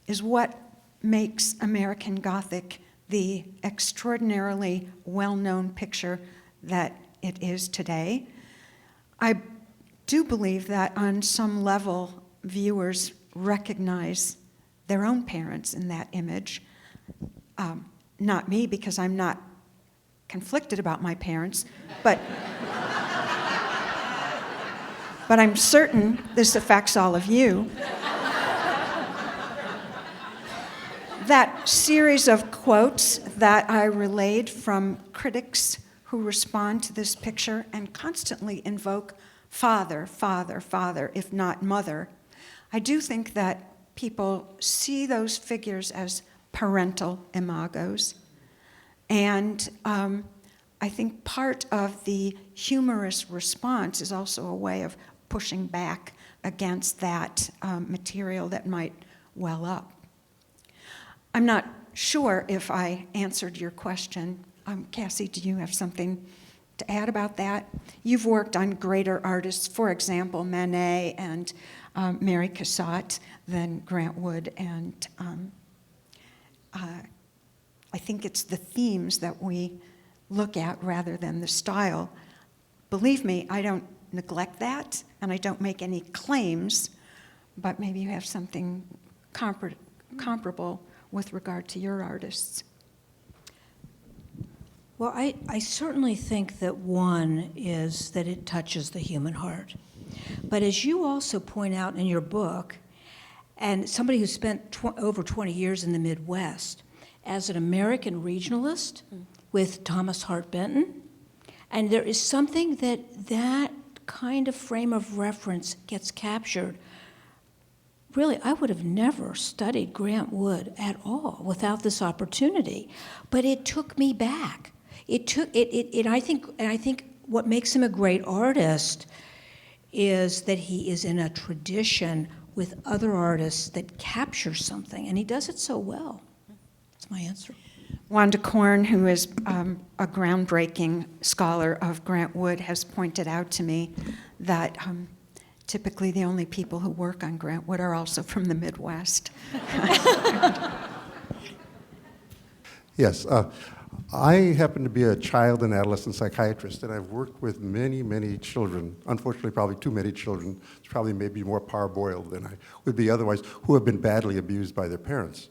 is what makes American Gothic the extraordinarily well-known picture that it is today. I do believe that on some level, viewers recognize their own parents in that image. Not me, because I'm not conflicted about my parents, but I'm certain this affects all of you. That series of quotes that I relayed from critics who respond to this picture and constantly invoke father, father, father, if not mother, I do think that people see those figures as parental imagos. And I think part of the humorous response is also a way of pushing back against that material that might well up. I'm not sure if I answered your question. Cassie, do you have something to add about that? You've worked on greater artists, for example, Manet and Mary Cassatt, than Grant Wood, and I think it's the themes that we look at rather than the style. Believe me, I don't neglect that, and I don't make any claims, but maybe you have something comparable with regard to your artists. Well, I certainly think that one is that it touches the human heart. But as you also point out in your book, and somebody who spent over 20 years in the Midwest, as an American regionalist with Thomas Hart Benton, and there is something that kind of frame of reference gets captured. Really, I would have never studied Grant Wood at all without this opportunity, but it took me back. I think what makes him a great artist is that he is in a tradition with other artists that capture something, and he does it so well. That's my answer. Wanda Korn, who is a groundbreaking scholar of Grant Wood, has pointed out to me that typically the only people who work on Grant Wood are also from the Midwest. Yes, I happen to be a child and adolescent psychiatrist, and I've worked with many, many children, unfortunately probably too many children, it's probably maybe more parboiled than I would be otherwise, who have been badly abused by their parents.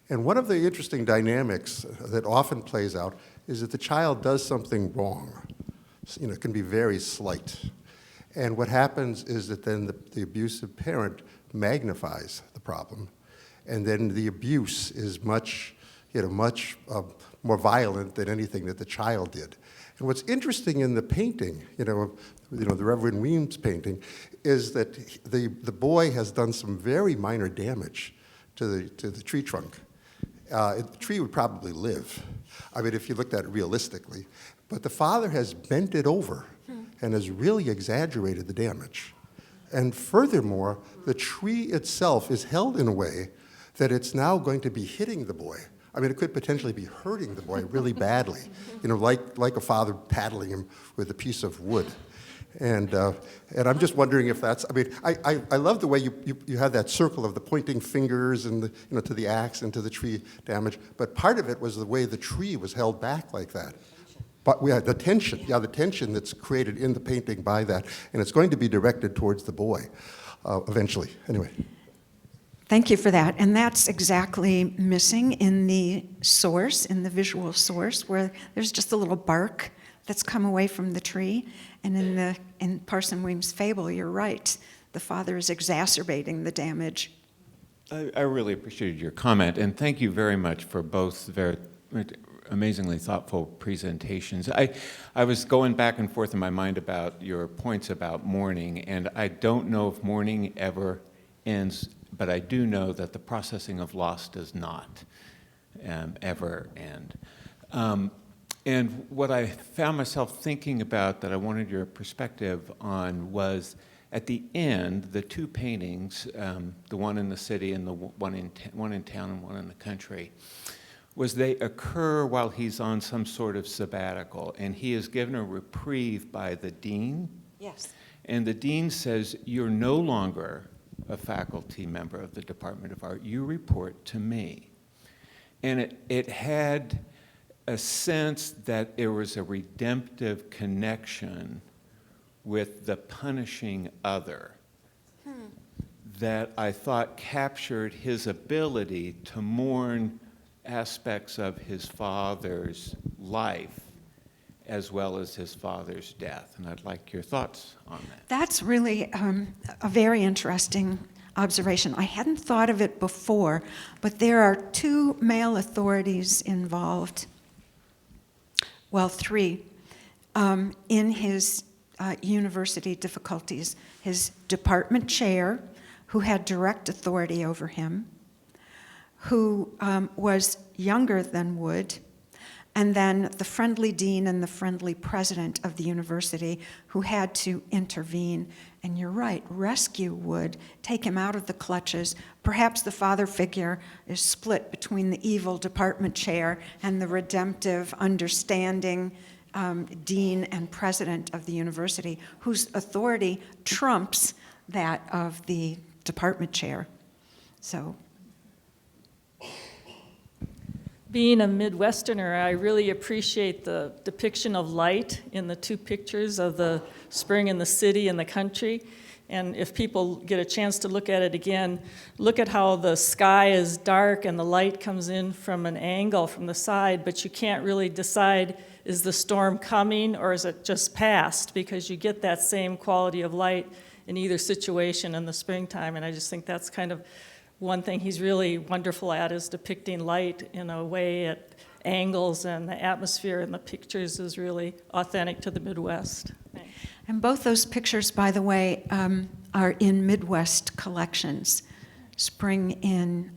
And one of the interesting dynamics that often plays out is that the child does something wrong. You know, it can be very slight. And what happens is that then the abusive parent magnifies the problem, and then the abuse is much more violent than anything that the child did. And what's interesting in the painting, the Reverend Weems painting, is that the boy has done some very minor damage to the tree trunk. The tree would probably live, I mean, if you looked at it realistically. But the father has bent it over and has really exaggerated the damage. And furthermore, the tree itself is held in a way that it's now going to be hitting the boy. I mean, it could potentially be hurting the boy really badly, like a father paddling him with a piece of wood. And I'm just wondering if that's, I mean, I love the way you have that circle of the pointing fingers and to the axe and to the tree damage, but part of it was the way the tree was held back like that. But we had the tension that's created in the painting by that, and it's going to be directed towards the boy eventually. Anyway. Thank you for that. And that's exactly missing in the source, in the visual source, where there's just a little bark that's come away from the tree. And in Parson Weems' fable, you're right. The father is exacerbating the damage. I really appreciated your comment, and thank you very much for both very amazingly thoughtful presentations. I was going back and forth in my mind about your points about mourning, and I don't know if mourning ever ends, but I do know that the processing of loss does not ever end. And what I found myself thinking about that I wanted your perspective on was, at the end, the two paintings, the one in the city and the one in town and one in the country, was they occur while he's on some sort of sabbatical, and he is given a reprieve by the dean. Yes. And the dean says, you're no longer a faculty member of the Department of Art, you report to me. And it had a sense that there was a redemptive connection with the punishing other that I thought captured his ability to mourn aspects of his father's life as well as his father's death. And I'd like your thoughts on that. That's really a very interesting observation. I hadn't thought of it before, but there are two male authorities involved. Well, three, in his university difficulties. His department chair, who had direct authority over him, who was younger than Wood, and then the friendly dean and the friendly president of the university, who had to intervene. And you're right, rescue Wood, take him out of the clutches. Perhaps the father figure is split between the evil department chair and the redemptive, understanding dean and president of the university, whose authority trumps that of the department chair. So, being a Midwesterner, I really appreciate the depiction of light in the two pictures of the spring in the city and the country. And if people get a chance to look at it again, look at how the sky is dark and the light comes in from an angle from the side, but you can't really decide, is the storm coming or is it just past? Because you get that same quality of light in either situation in the springtime. And I just think that's kind of one thing he's really wonderful at, is depicting light in a way at angles, and the atmosphere in the pictures is really authentic to the Midwest. Thanks. and both those pictures, by the way, are in Midwest collections. Spring in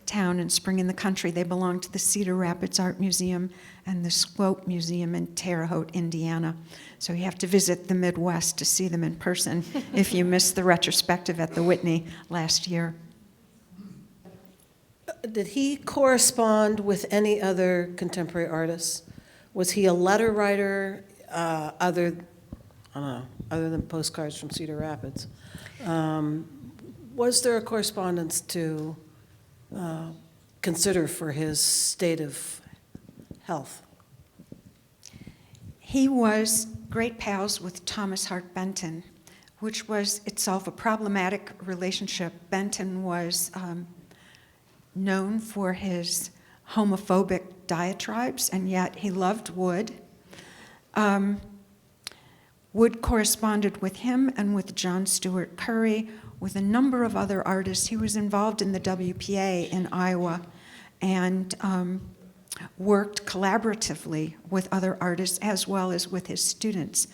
town and spring in the country. They belong to the Cedar Rapids Art Museum and the Swope Museum in Terre Haute, Indiana. So you have to visit the Midwest to see them in person if you missed the retrospective at the Whitney last year. Did he correspond with any other contemporary artists? Was he a letter writer other than postcards from Cedar Rapids? Was there a correspondence to consider for his state of health? He was great pals with Thomas Hart Benton, which was itself a problematic relationship. Benton was known for his homophobic diatribes, and yet he loved Wood. Wood corresponded with him and with John Stewart Curry, with a number of other artists. He was involved in the WPA in Iowa and worked collaboratively with other artists as well as with his students.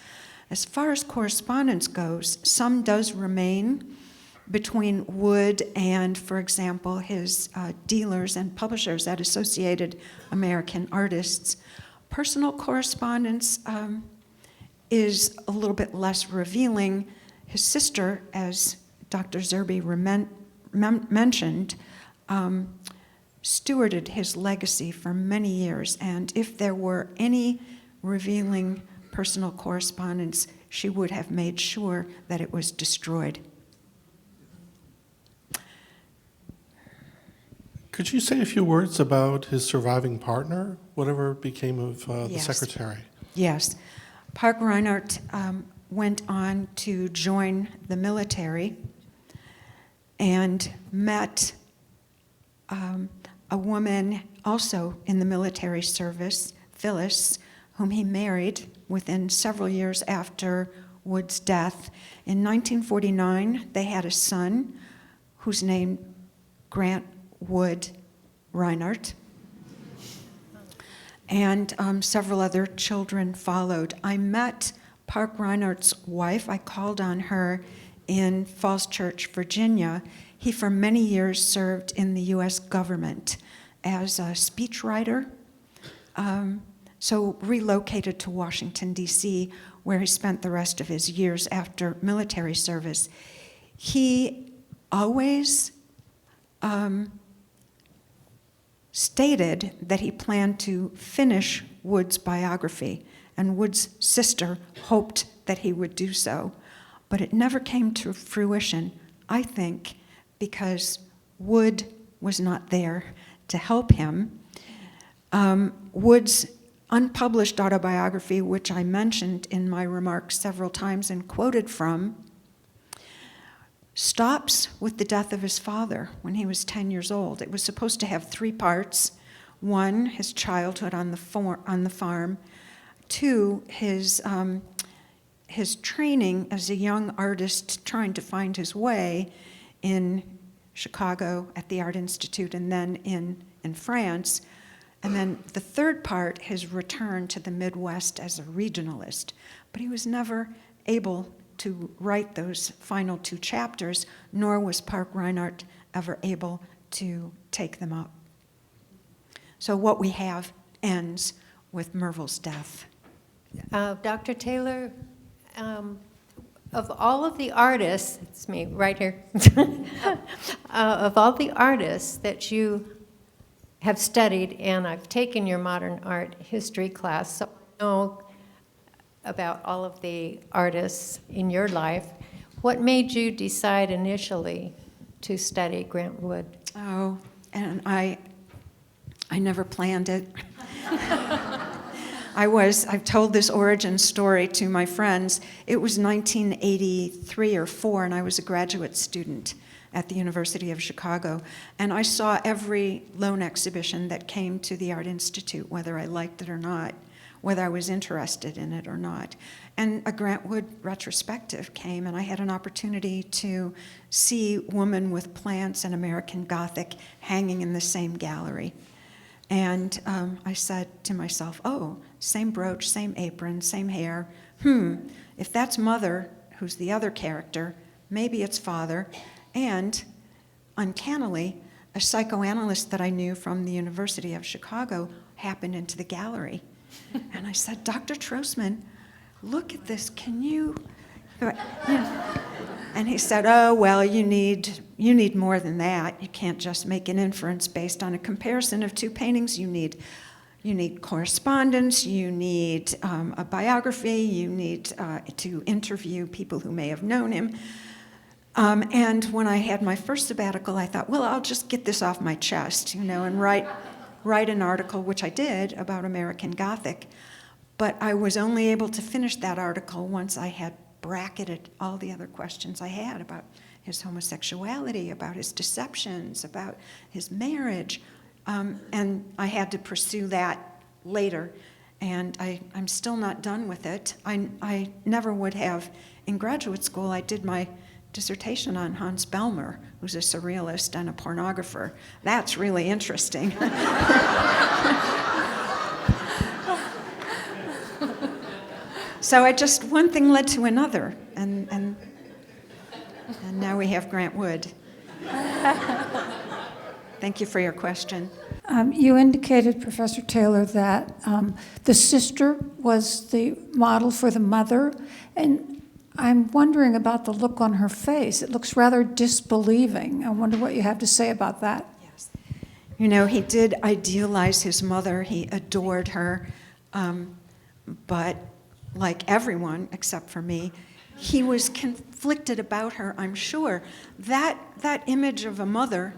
As far as correspondence goes, some does remain between Wood and, for example, his dealers and publishers at Associated American Artists. Personal correspondence is a little bit less revealing. His sister, as Dr. Zerbe mentioned, stewarded his legacy for many years, and if there were any revealing personal correspondence, she would have made sure that it was destroyed. Could you say a few words about his surviving partner, whatever became of the Yes. secretary? Yes. Park Reinhardt went on to join the military and met a woman also in the military service, Phyllis, whom he married within several years after Wood's death. In 1949, they had a son who's named Grant Wood Reinhardt. And several other children followed. I met Park Reinhardt's wife. I called on her in Falls Church, Virginia. He, for many years, served in the U.S. government as a speechwriter, so relocated to Washington, D.C., where he spent the rest of his years after military service. He always stated that he planned to finish Wood's biography, and Wood's sister hoped that he would do so. But it never came to fruition, I think, because Wood was not there to help him. Wood's unpublished autobiography, which I mentioned in my remarks several times and quoted from, stops with the death of his father when he was 10 years old. It was supposed to have 3 parts. 1, his childhood on the farm. 2, his training as a young artist trying to find his way in Chicago at the Art Institute and then in France. And then the 3rd part, his return to the Midwest as a regionalist. But he was never able to write those final 2 chapters, nor was Park Reinhardt ever able to take them up. So what we have ends with Merville's death. Dr. Taylor, of all of the artists, it's me right here, of all the artists that you have studied, and I've taken your modern art history class, so I know about all of the artists in your life. What made you decide initially to study Grant Wood? Oh, and I never planned it. I've told this origin story to my friends. It was 1983 or 4, and I was a graduate student at the University of Chicago. And I saw every loan exhibition that came to the Art Institute, whether I liked it or not, whether I was interested in it or not. And a Grant Wood retrospective came, and I had an opportunity to see Woman with Plants and American Gothic hanging in the same gallery. And I said to myself, oh, same brooch, same apron, same hair. If that's Mother, who's the other character, maybe it's Father. And uncannily, a psychoanalyst that I knew from the University of Chicago happened into the gallery. And I said, Dr. Troostman, look at this, can you? And he said, oh, well, you need more than that. You can't just make an inference based on a comparison of 2 paintings. You need correspondence, you need a biography, you need to interview people who may have known him. And when I had my first sabbatical, I thought, well, I'll just get this off my chest, and write an article, which I did, about American Gothic. But I was only able to finish that article once I had bracketed all the other questions I had about his homosexuality, about his deceptions, about his marriage. And I had to pursue that later. And I'm still not done with it. I never would have. In graduate school, I did my dissertation on Hans Bellmer, who's a surrealist and a pornographer. That's really interesting. So one thing led to another, and now we have Grant Wood. Thank you for your question. You indicated, Professor Taylor, that the sister was the model for the mother, and I'm wondering about the look on her face. It looks rather disbelieving. I wonder what you have to say about that. Yes. He did idealize his mother. He adored her, but like everyone except for me, he was conflicted about her, I'm sure. That image of a mother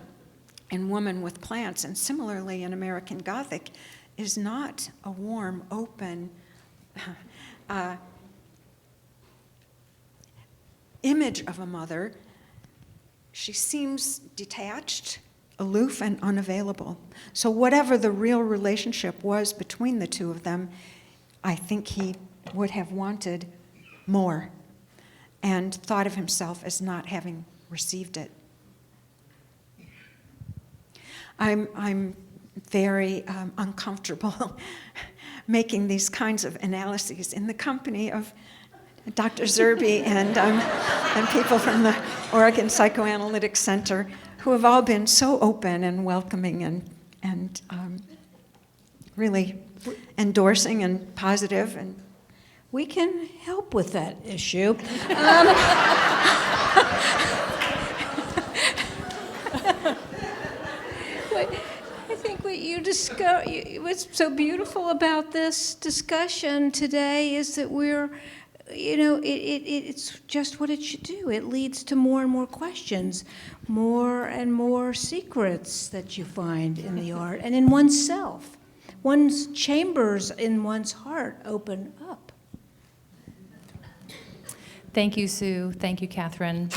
in Woman with Plants, and similarly in American Gothic, is not a warm, open image of a mother. She seems detached, aloof, and unavailable. So whatever the real relationship was between the 2 of them, I think he would have wanted more and thought of himself as not having received it. I'm very uncomfortable making these kinds of analyses in the company of Dr. Zerbe and people from the Oregon Psychoanalytic Center, who have all been so open and welcoming and really endorsing and positive. And We can help with that issue. I think what you discover, what's so beautiful about this discussion today is that we're, it's just what it should do. It leads to more and more questions, more and more secrets that you find in the art and in oneself. One's chambers in one's heart open up. Thank you, Sue. Thank you, Kathryn.